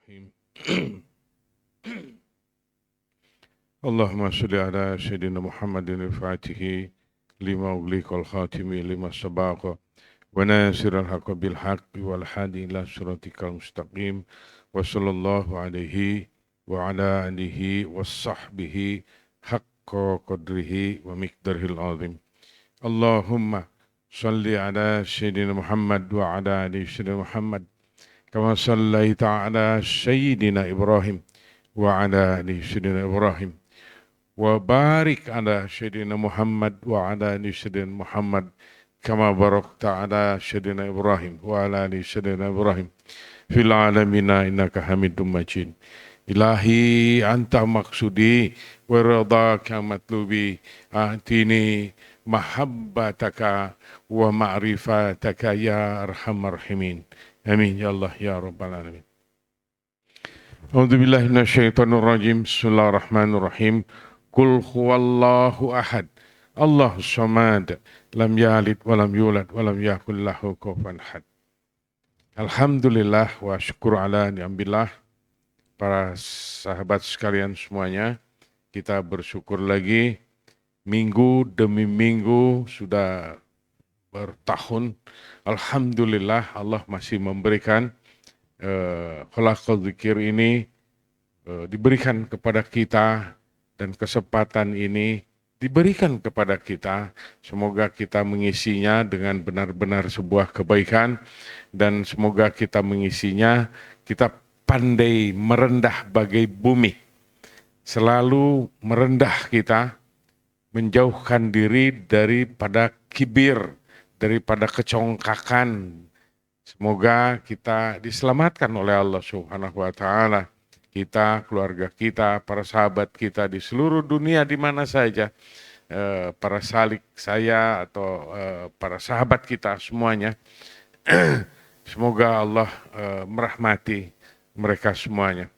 Bismillahirrahmanirrahim. Allahumma salli ala Sayyidina Muhammadin al-Fatihi lima ughliqal khatimi lima sabaqa wa nasiril haqqi bil haqqi wal hadi ila siratikal mustaqim wa sallallahu alaihi wa ala alihi wa sahbihi haqqa qadrihi wa miqdarihil azim. Allahumma salli ala Sayyidina Muhammad wa ala ali Sayyidina Muhammad kama sallaita ala Sayyidina Ibrahim wa ala ali Sayyidina Ibrahim wa barik ala Sayyidina Muhammad wa ala ali Sayyidina Muhammad kama barakta ala Sayyidina Ibrahim wa ala ali Sayyidina Ibrahim fil alamina innaka Hamidum Majid. Ilahi anta maksudi wa radaka matlubi atini mahabbataka wa ma'rifataka ya arhamar rahimin. Amin ya Allah ya rabbal alamin. A'udzubillahi minasyaitonir rajim. Bismillahirrahmanirrahim. Qul huwallahu ahad. Allahus samad. Lam yalid wa lam yulad wa lam yakul lahu kufuwan ahad. Alhamdulillah wa syukur ala ni'amillah. Para sahabat sekalian semuanya, kita bersyukur lagi minggu demi minggu sudah bertahun. Alhamdulillah Allah masih memberikan khalaqal dzikir ini diberikan kepada kita dan kesempatan ini diberikan kepada kita. Semoga kita mengisinya dengan benar-benar sebuah kebaikan dan semoga kita mengisinya, kita pandai merendah bagai bumi. Selalu merendah kita, menjauhkan diri daripada kibir, daripada kecongkakan. Semoga kita diselamatkan oleh Allah Subhanahu wa Ta'ala. Kita, keluarga kita, para sahabat kita di seluruh dunia di mana saja, para salik saya atau para sahabat kita semuanya. Semoga Allah merahmati mereka semuanya.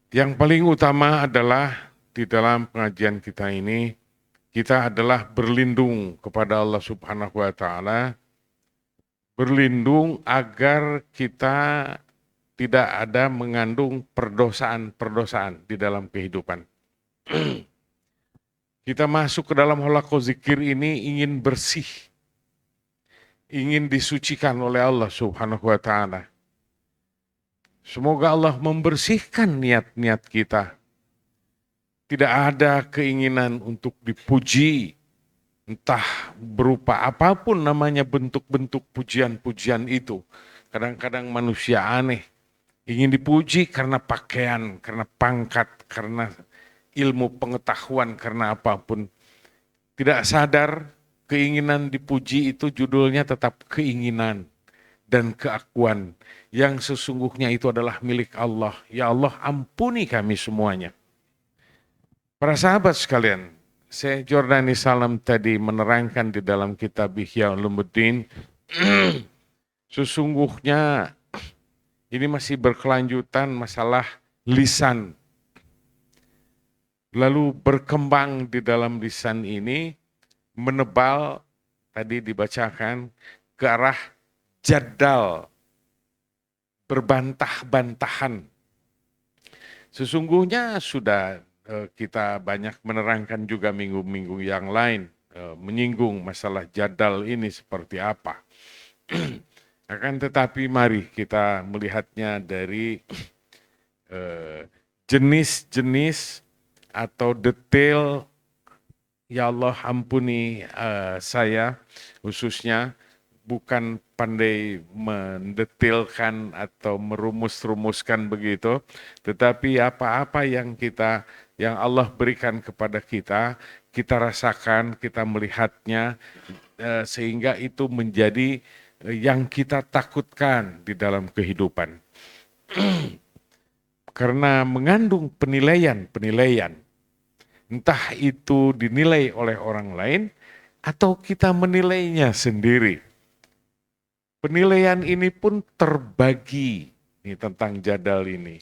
Yang paling utama adalah di dalam pengajian kita ini, kita adalah berlindung kepada Allah Subhanahu wa Ta'ala, berlindung agar kita tidak ada mengandung perdosaan-perdosaan di dalam kehidupan. Kita masuk ke dalam khalaqal dzikir ini ingin bersih, ingin disucikan oleh Allah Subhanahu wa Ta'ala. Semoga Allah membersihkan niat-niat kita. Tidak ada keinginan untuk dipuji, entah berupa apapun namanya bentuk-bentuk pujian-pujian itu. Kadang-kadang manusia aneh, ingin dipuji karena pakaian, karena pangkat, karena ilmu pengetahuan, karena apapun. Tidak sadar keinginan dipuji itu judulnya tetap keinginan dan keakuan yang sesungguhnya itu adalah milik Allah. Ya Allah, ampuni kami semuanya. Para sahabat sekalian, saya Jordani Salam tadi menerangkan di dalam kitab Ihya Ulumuddin, sesungguhnya ini masih berkelanjutan masalah lisan. Lalu berkembang di dalam lisan ini, menebal, tadi dibacakan, ke arah jadal, berbantah-bantahan. Sesungguhnya sudah kita banyak menerangkan juga minggu-minggu yang lain, menyinggung masalah jadal ini seperti apa. Akan tetapi mari kita melihatnya dari jenis-jenis atau detail. Ya Allah ampuni saya khususnya, bukan pandai mendetilkan atau merumus-rumuskan begitu, tetapi apa-apa yang Allah berikan kepada kita, kita rasakan, kita melihatnya, sehingga itu menjadi yang kita takutkan di dalam kehidupan. Karena mengandung penilaian, entah itu dinilai oleh orang lain atau kita menilainya sendiri. Penilaian ini pun terbagi nih tentang jadal ini.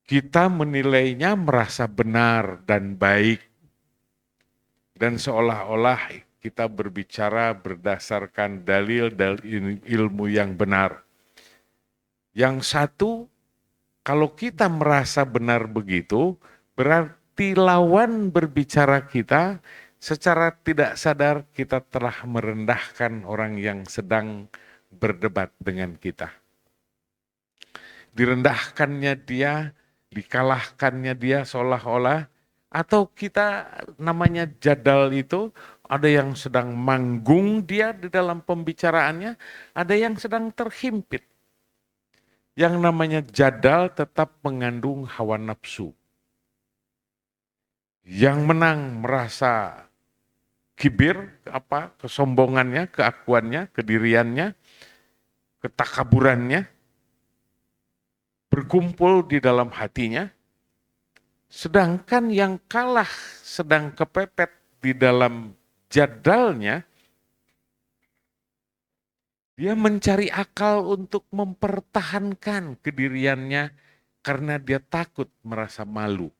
Kita menilainya merasa benar dan baik. Dan seolah-olah kita berbicara berdasarkan dalil ilmu yang benar. Yang satu, kalau kita merasa benar begitu, berarti lawan berbicara kita secara tidak sadar kita telah merendahkan orang yang sedang berdebat dengan kita. Direndahkannya dia, dikalahkannya dia seolah-olah, atau kita namanya jadal itu, ada yang sedang manggung dia di dalam pembicaraannya, ada yang sedang terhimpit. Yang namanya jadal tetap mengandung hawa nafsu. Yang menang merasa kibir, kesombongannya, keakuannya, kediriannya, ketakaburannya, berkumpul di dalam hatinya. Sedangkan yang kalah sedang kepepet di dalam jadalnya, dia mencari akal untuk mempertahankan kediriannya karena dia takut merasa malu.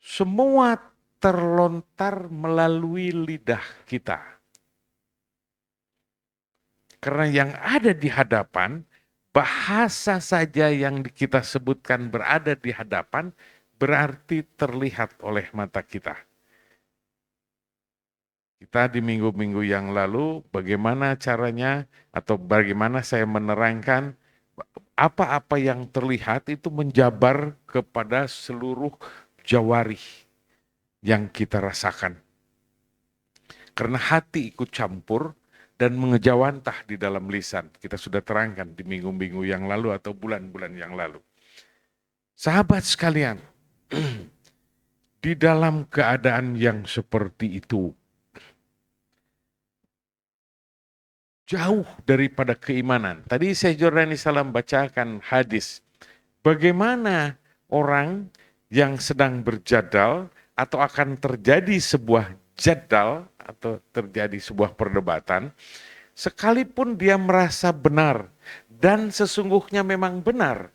Semua terlontar melalui lidah kita. Karena yang ada di hadapan, bahasa saja yang kita sebutkan berada di hadapan, berarti terlihat oleh mata kita. Kita di minggu-minggu yang lalu, bagaimana caranya atau bagaimana saya menerangkan apa-apa yang terlihat itu menjabar kepada seluruh jawarih yang kita rasakan. Karena hati ikut campur dan mengejawantah di dalam lisan. Kita sudah terangkan di minggu-minggu yang lalu atau bulan-bulan yang lalu. Sahabat sekalian, di dalam keadaan yang seperti itu, jauh daripada keimanan. Tadi saya Jordani Salam bacakan hadis. Bagaimana orang yang sedang berjadal atau akan terjadi sebuah jadal atau terjadi sebuah perdebatan, sekalipun dia merasa benar dan sesungguhnya memang benar,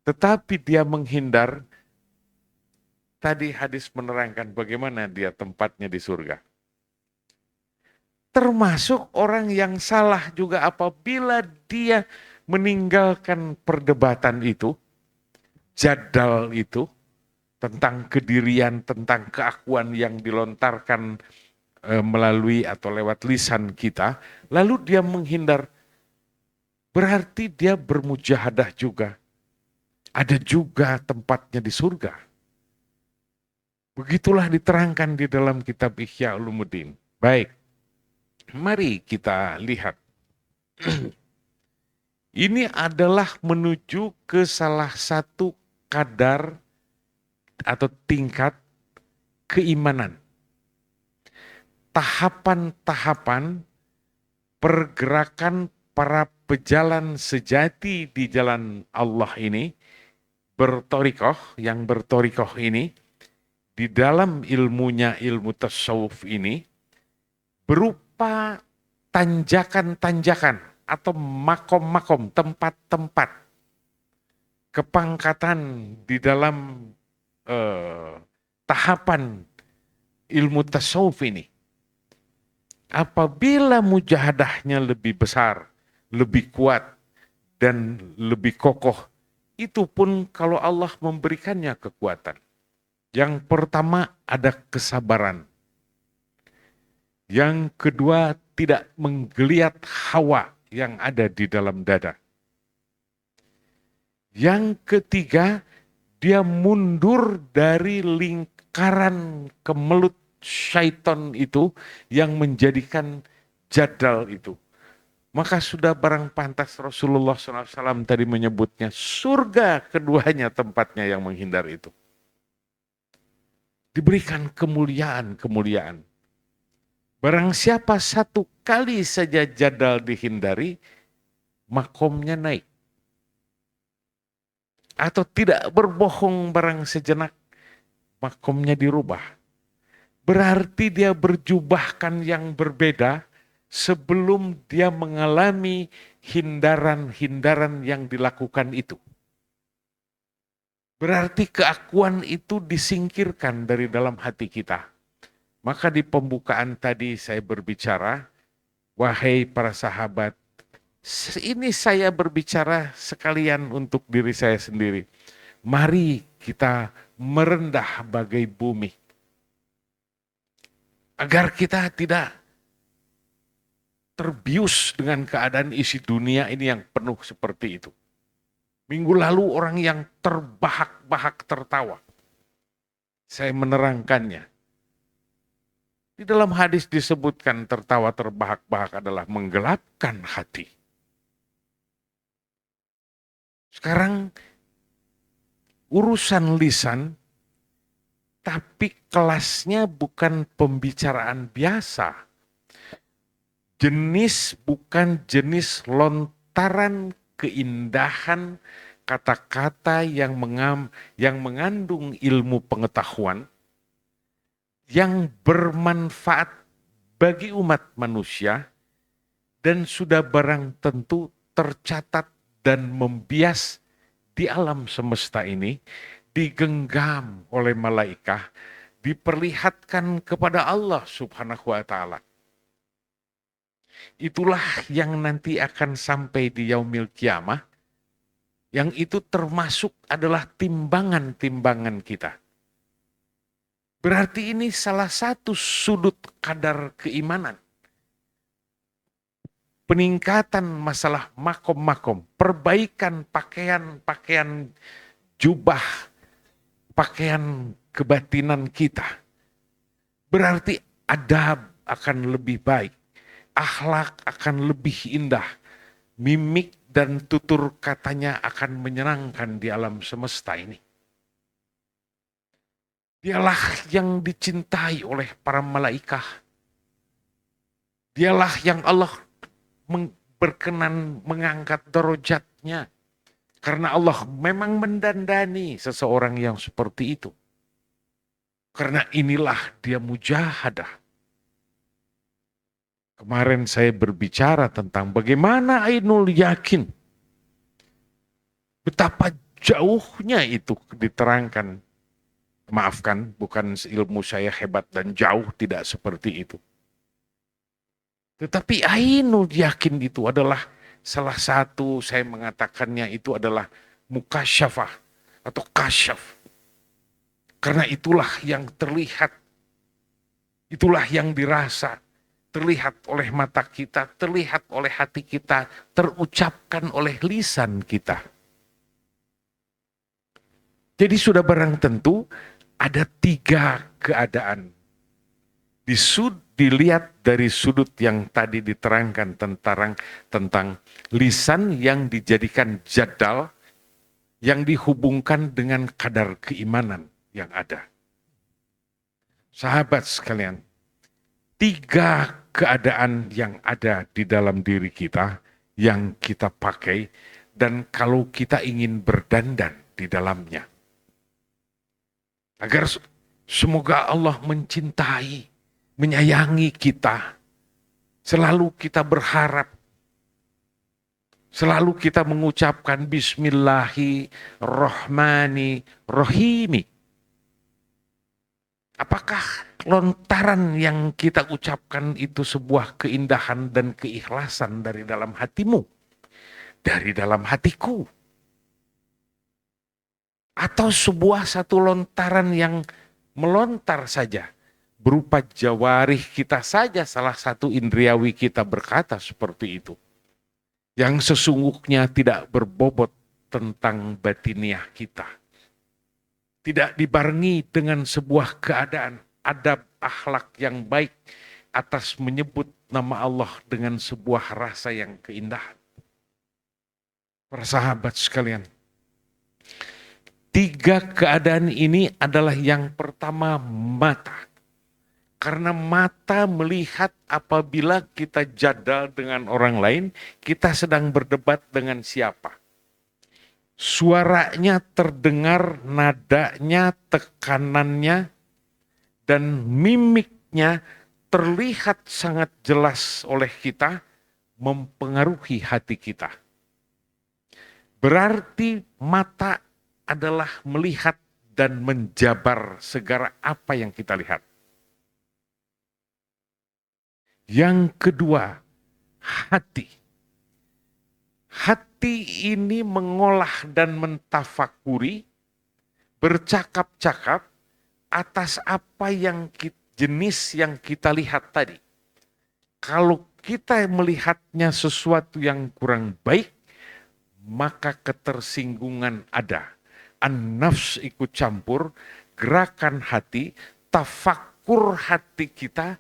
tetapi dia menghindar. Tadi hadis menerangkan bagaimana dia tempatnya di surga. Termasuk orang yang salah juga apabila dia meninggalkan perdebatan itu, jadal itu, tentang kedirian, tentang keakuan yang dilontarkan melalui atau lewat lisan kita, lalu dia menghindar, berarti dia bermujahadah juga. Ada juga tempatnya di surga. Begitulah diterangkan di dalam kitab Ihya Ulumuddin. Baik. Mari kita lihat. Ini adalah menuju ke salah satu kadar atau tingkat keimanan. Tahapan-tahapan pergerakan para pejalan sejati di jalan Allah ini, yang bertorikoh ini, di dalam ilmunya, ilmu tasawuf ini, berupa tanjakan-tanjakan atau makom-makom, tempat-tempat kepangkatan di dalam tahapan ilmu tasawuf ini. Apabila mujahadahnya lebih besar, lebih kuat, dan lebih kokoh, itu pun kalau Allah memberikannya kekuatan. Yang pertama ada kesabaran. Yang kedua, tidak menggeliat hawa yang ada di dalam dada. Yang ketiga, dia mundur dari lingkaran kemelut syaitan itu yang menjadikan jadal itu. Maka sudah barang pantas Rasulullah SAW tadi menyebutnya surga keduanya tempatnya yang menghindar itu. Diberikan kemuliaan-kemuliaan. Barang siapa satu kali saja jadal dihindari, makomnya naik. Atau tidak berbohong barang sejenak, makomnya dirubah. Berarti dia berjubahkan yang berbeda sebelum dia mengalami hindaran-hindaran yang dilakukan itu. Berarti keakuan itu disingkirkan dari dalam hati kita. Maka di pembukaan tadi saya berbicara, wahai para sahabat, Ini saya berbicara sekalian untuk diri saya sendiri. Mari kita merendah bagai bumi. Agar kita tidak terbius dengan keadaan isi dunia ini yang penuh seperti itu. Minggu lalu orang yang terbahak-bahak tertawa. Saya menerangkannya. Di dalam hadis disebutkan tertawa terbahak-bahak adalah menggelapkan hati. Sekarang urusan lisan, tapi kelasnya bukan pembicaraan biasa. Jenis bukan jenis lontaran keindahan kata-kata yang mengandung ilmu pengetahuan yang bermanfaat bagi umat manusia dan sudah barang tentu tercatat dan membias di alam semesta ini, digenggam oleh malaikat, diperlihatkan kepada Allah Subhanahu wa Ta'ala. Itulah yang nanti akan sampai di yaumil kiamah, yang itu termasuk adalah timbangan-timbangan kita. Berarti ini salah satu sudut kadar keimanan. Peningkatan masalah makom-makom, perbaikan pakaian-pakaian jubah, pakaian kebatinan kita. Berarti adab akan lebih baik, akhlak akan lebih indah, mimik dan tutur katanya akan menyenangkan di alam semesta ini. Dialah yang dicintai oleh para malaikat. Dialah yang Allah berkenan mengangkat derajatnya. Karena Allah memang mendandani seseorang yang seperti itu. Karena inilah dia mujahadah. Kemarin saya berbicara tentang bagaimana ainul yakin. Betapa jauhnya itu diterangkan. Maafkan, bukan ilmu saya hebat dan jauh, tidak seperti itu. Tetapi ainul yakin itu adalah salah satu, saya mengatakannya itu adalah mukasyafah atau kasyaf. Karena itulah yang terlihat, itulah yang dirasa, terlihat oleh mata kita, terlihat oleh hati kita, terucapkan oleh lisan kita. Jadi sudah barang tentu ada 3 keadaan. Dilihat dari sudut yang tadi diterangkan tentang lisan yang dijadikan jadal, yang dihubungkan dengan kadar keimanan yang ada. Sahabat sekalian, 3 keadaan yang ada di dalam diri kita yang kita pakai, dan kalau kita ingin berdandan di dalamnya. Agar semoga Allah mencintai, menyayangi kita. Selalu kita berharap. Selalu kita mengucapkan Bismillahirrahmanirrahim. Apakah lontaran yang kita ucapkan itu sebuah keindahan dan keikhlasan dari dalam hatimu? Dari dalam hatiku? Atau sebuah satu lontaran yang melontar saja, berupa jawarih kita saja, salah satu indriawi kita berkata seperti itu, yang sesungguhnya tidak berbobot tentang batiniah kita, tidak dibarengi dengan sebuah keadaan adab akhlak yang baik atas menyebut nama Allah dengan sebuah rasa yang keindahan. Para sahabat sekalian, 3 keadaan ini adalah yang pertama, mata. Karena mata melihat apabila kita jadal dengan orang lain, kita sedang berdebat dengan siapa. Suaranya terdengar, nadanya, tekanannya, dan mimiknya terlihat sangat jelas oleh kita, mempengaruhi hati kita. Berarti mata adalah melihat dan menjabar segala apa yang kita lihat. Yang kedua, hati. hati ini mengolah dan mentafakuri, bercakap-cakap atas apa yang jenis yang kita lihat tadi. Kalau kita melihatnya sesuatu yang kurang baik, maka ketersinggungan ada. An-nafs ikut campur, gerakan hati, tafakur hati kita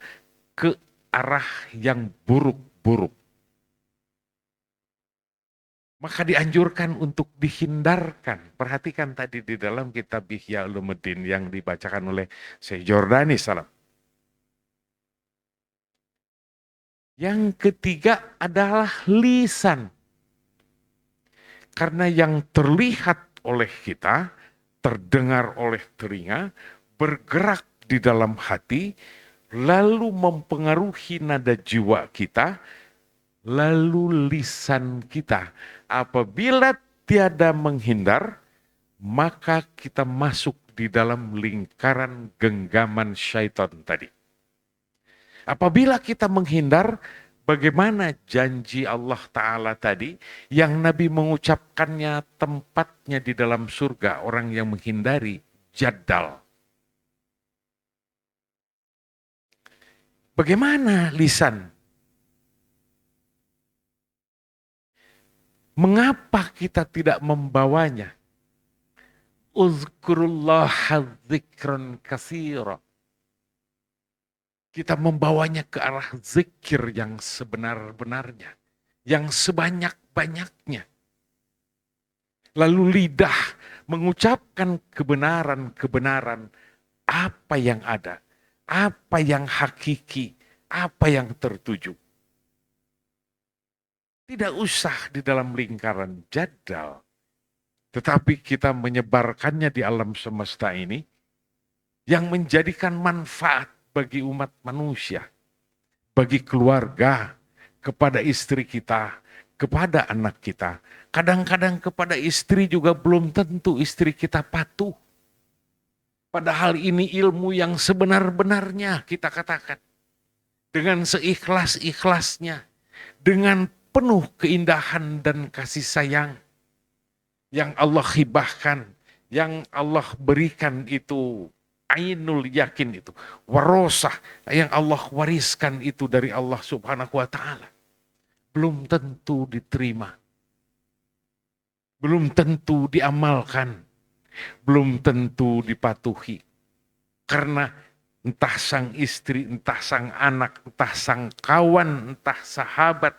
ke arah yang buruk-buruk. Maka dianjurkan untuk dihindarkan. Perhatikan tadi di dalam kitab Ihya Ulumuddin yang dibacakan oleh Syekh Jordani salam. Yang ketiga adalah lisan. Karena yang terlihat oleh kita, terdengar oleh telinga, bergerak di dalam hati, lalu mempengaruhi nada jiwa kita, lalu lisan kita. Apabila tiada menghindar, maka kita masuk di dalam lingkaran genggaman syaitan tadi. Apabila kita menghindar, bagaimana janji Allah Ta'ala tadi yang Nabi mengucapkannya tempatnya di dalam surga orang yang menghindari jadal. Bagaimana lisan? Mengapa kita tidak membawanya? Uzkurullaha dzikran katsira. Kita membawanya ke arah zikir yang sebenar-benarnya, yang sebanyak-banyaknya. Lalu lidah mengucapkan kebenaran-kebenaran apa yang ada, apa yang hakiki, apa yang tertuju. Tidak usah di dalam lingkaran jadal, tetapi kita menyebarkannya di alam semesta ini yang menjadikan manfaat bagi umat manusia, bagi keluarga, kepada istri kita, kepada anak kita. Kadang-kadang kepada istri juga belum tentu istri kita patuh. Padahal ini ilmu yang sebenar-benarnya kita katakan. Dengan seikhlas-ikhlasnya, dengan penuh keindahan dan kasih sayang yang Allah hibahkan, yang Allah berikan itu, ainul yakin itu, warosah yang Allah wariskan itu dari Allah Subhanahu wa Ta'ala. Belum tentu diterima, belum tentu diamalkan, belum tentu dipatuhi. Karena entah sang istri, entah sang anak, entah sang kawan, entah sahabat,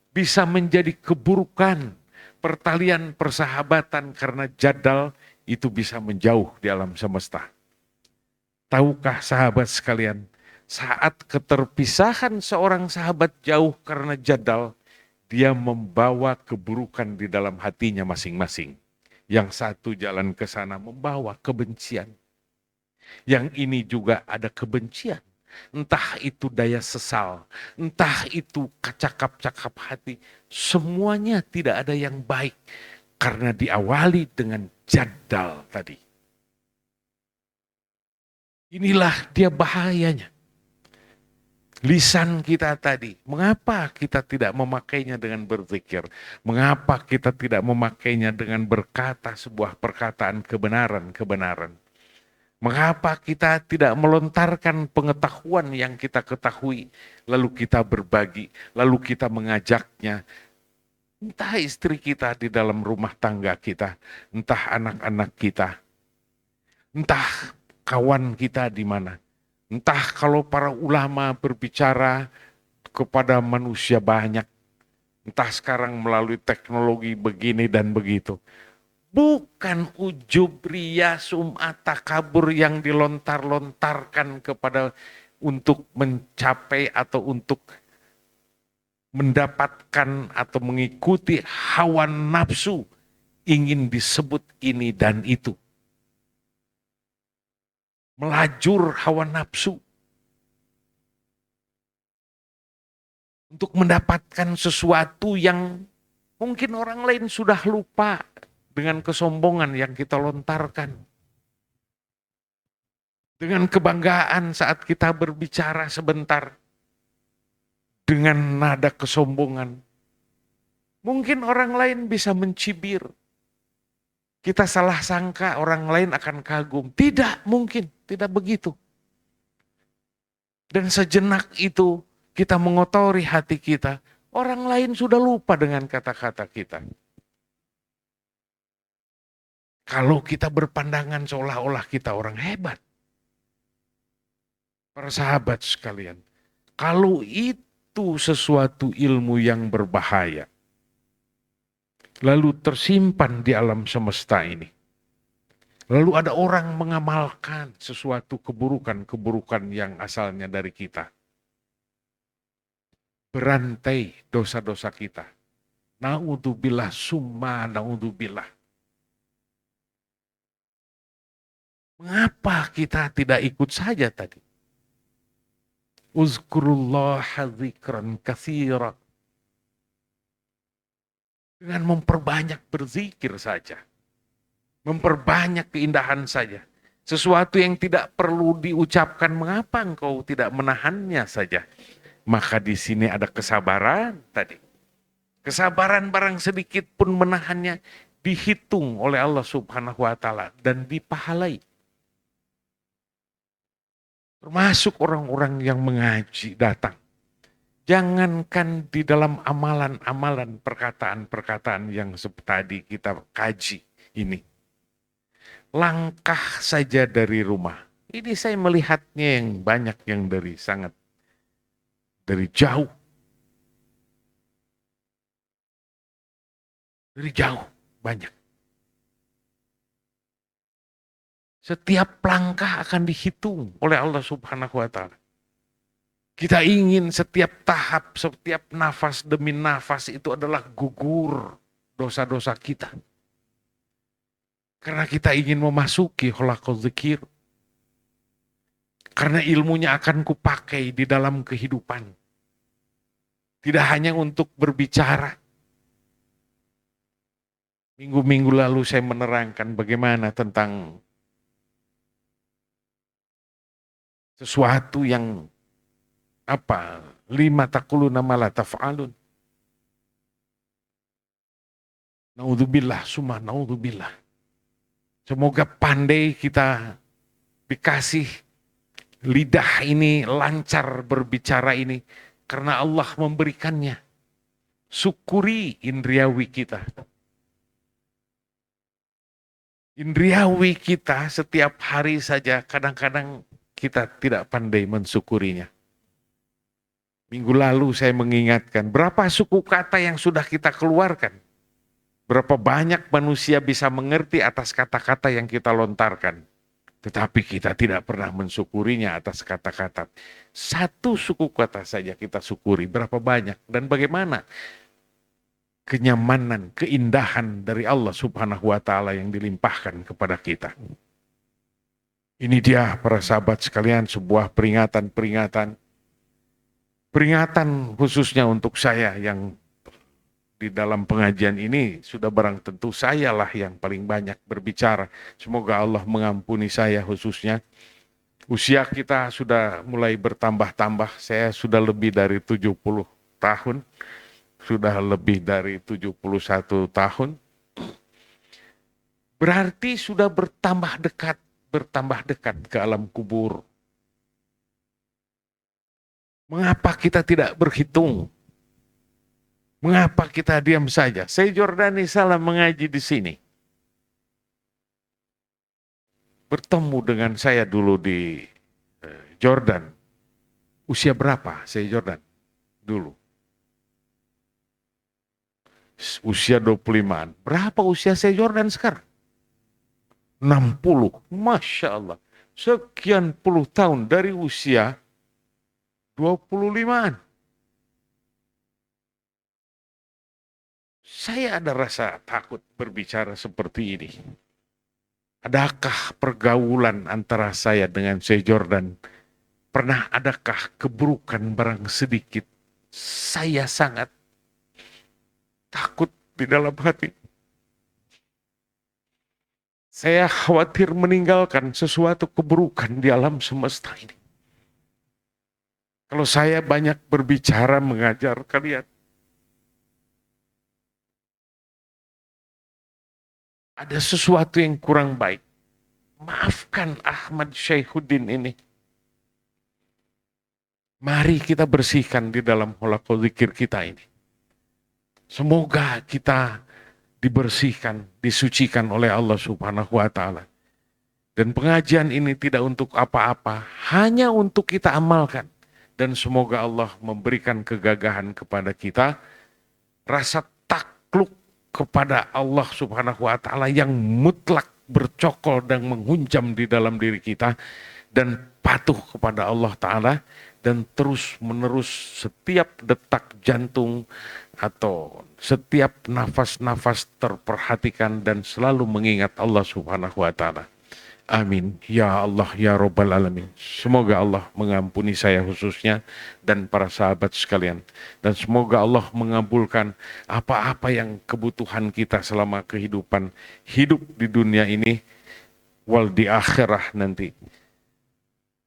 bisa menjadi keburukan, pertalian persahabatan karena jadal itu bisa menjauh di alam semesta. Tahukah sahabat sekalian, saat keterpisahan seorang sahabat jauh karena jadal, dia membawa keburukan di dalam hatinya masing-masing. Yang satu jalan ke sana membawa kebencian. Yang ini juga ada kebencian. Entah itu daya sesal, entah itu cakap-cakap hati. Semuanya tidak ada yang baik. Karena diawali dengan jadal tadi. Inilah dia bahayanya. Lisan kita tadi, mengapa kita tidak memakainya dengan berzikir? Mengapa kita tidak memakainya dengan berkata sebuah perkataan kebenaran-kebenaran? Mengapa kita tidak melontarkan pengetahuan yang kita ketahui, lalu kita berbagi, lalu kita mengajaknya? Entah istri kita di dalam rumah tangga kita, entah anak-anak kita, entah kawan kita di mana. Entah kalau para ulama berbicara kepada manusia banyak, entah sekarang melalui teknologi begini dan begitu. Bukan ujub, riya, sum'at, takabur yang dilontar-lontarkan kepada untuk mencapai atau untuk mendapatkan atau mengikuti hawa nafsu, ingin disebut ini dan itu. Melajur hawa nafsu untuk mendapatkan sesuatu yang mungkin orang lain sudah lupa dengan kesombongan yang kita lontarkan. Dengan kebanggaan saat kita berbicara sebentar dengan nada kesombongan. Mungkin orang lain bisa mencibir. Kita salah sangka orang lain akan kagum. Tidak mungkin, tidak begitu. Dan sejenak itu kita mengotori hati kita. Orang lain sudah lupa dengan kata-kata kita. Kalau kita berpandangan seolah-olah kita orang hebat. Para sahabat sekalian, kalau itu sesuatu ilmu yang berbahaya, lalu tersimpan di alam semesta ini, lalu ada orang mengamalkan sesuatu keburukan-keburukan yang asalnya dari kita, berantai dosa-dosa kita. Na'udzubillah summa na'udzubillah. Mengapa kita tidak ikut saja tadi? Uzkurullaha dzikran katsiran. Dengan memperbanyak berzikir saja. Memperbanyak keindahan saja. Sesuatu yang tidak perlu diucapkan, mengapa engkau tidak menahannya saja? Maka di sini ada kesabaran tadi. Kesabaran barang sedikit pun menahannya dihitung oleh Allah Subhanahu wa taala dan dipahalai. Termasuk orang-orang yang mengaji datang. Jangankan di dalam amalan-amalan perkataan-perkataan yang tadi kita kaji ini. Langkah saja dari rumah. Ini saya melihatnya yang banyak yang sangat dari jauh. Dari jauh banyak. Setiap langkah akan dihitung oleh Allah Subhanahu wa taala. Kita ingin setiap tahap, setiap nafas demi nafas itu adalah gugur dosa-dosa kita. Karena kita ingin memasuki khalaqul dzikir. Karena ilmunya akan kupakai di dalam kehidupan. Tidak hanya untuk berbicara. Minggu-minggu lalu saya menerangkan bagaimana tentang sesuatu yang lima taquluna ma la taf'alun. Naudzubillah summa naudzubillah. Semoga pandai kita dikasih lidah ini lancar berbicara ini karena Allah memberikannya. Syukuri indriawi kita. Indriawi kita setiap hari saja kadang-kadang kita tidak pandai mensyukurinya. Minggu lalu saya mengingatkan berapa suku kata yang sudah kita keluarkan. Berapa banyak manusia bisa mengerti atas kata-kata yang kita lontarkan. Tetapi kita tidak pernah mensyukurinya atas kata-kata. Satu suku kata saja kita syukuri. Berapa banyak dan bagaimana kenyamanan, keindahan dari Allah Subhanahu wa taala yang dilimpahkan kepada kita. Ini dia para sahabat sekalian sebuah peringatan khususnya untuk saya yang di dalam pengajian ini sudah barang tentu sayalah yang paling banyak berbicara. Semoga Allah mengampuni saya khususnya. Usia kita sudah mulai bertambah-tambah. Saya sudah lebih dari 70 tahun. Sudah lebih dari 71 tahun. Berarti sudah bertambah dekat ke alam kubur. Mengapa kita tidak berhitung? Mengapa kita diam saja? Saya Jordani salah mengaji di sini. Bertemu dengan saya dulu di Jordan. Usia berapa saya Jordan? Dulu. Usia 25-an. Berapa usia saya Jordan sekarang? 60. Masya Allah. Sekian puluh tahun dari usia 25-an. Saya ada rasa takut berbicara seperti ini. Adakah pergaulan antara saya dengan Syekh Jordan? Pernah adakah keburukan barang sedikit? Saya sangat takut di dalam hati. Saya khawatir meninggalkan sesuatu keburukan di alam semesta ini. Kalau saya banyak berbicara mengajar kalian, ada sesuatu yang kurang baik. Maafkan Ahmad Syaihuddin ini. Mari kita bersihkan di dalam holaqul zikir kita ini. Semoga kita dibersihkan, disucikan oleh Allah Subhanahu wa Ta'ala. Dan pengajian ini tidak untuk apa-apa, hanya untuk kita amalkan. Dan semoga Allah memberikan kegagahan kepada kita, rasa takluk kepada Allah Subhanahu wa Ta'ala yang mutlak bercokol dan menghunjam di dalam diri kita, dan patuh kepada Allah Ta'ala, dan terus menerus setiap detak jantung atau setiap nafas-nafas terperhatikan dan selalu mengingat Allah Subhanahu wa Ta'ala. Amin. Ya Allah, ya Rabbal Alamin. Semoga Allah mengampuni saya khususnya dan para sahabat sekalian. Dan semoga Allah mengabulkan apa-apa yang kebutuhan kita selama kehidupan hidup di dunia ini wal di akhirah nanti.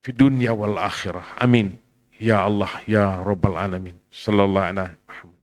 Fi dunya wal akhirah. Amin. Ya Allah, ya Rabbal Alamin. Sallallahu alaihi wasallam.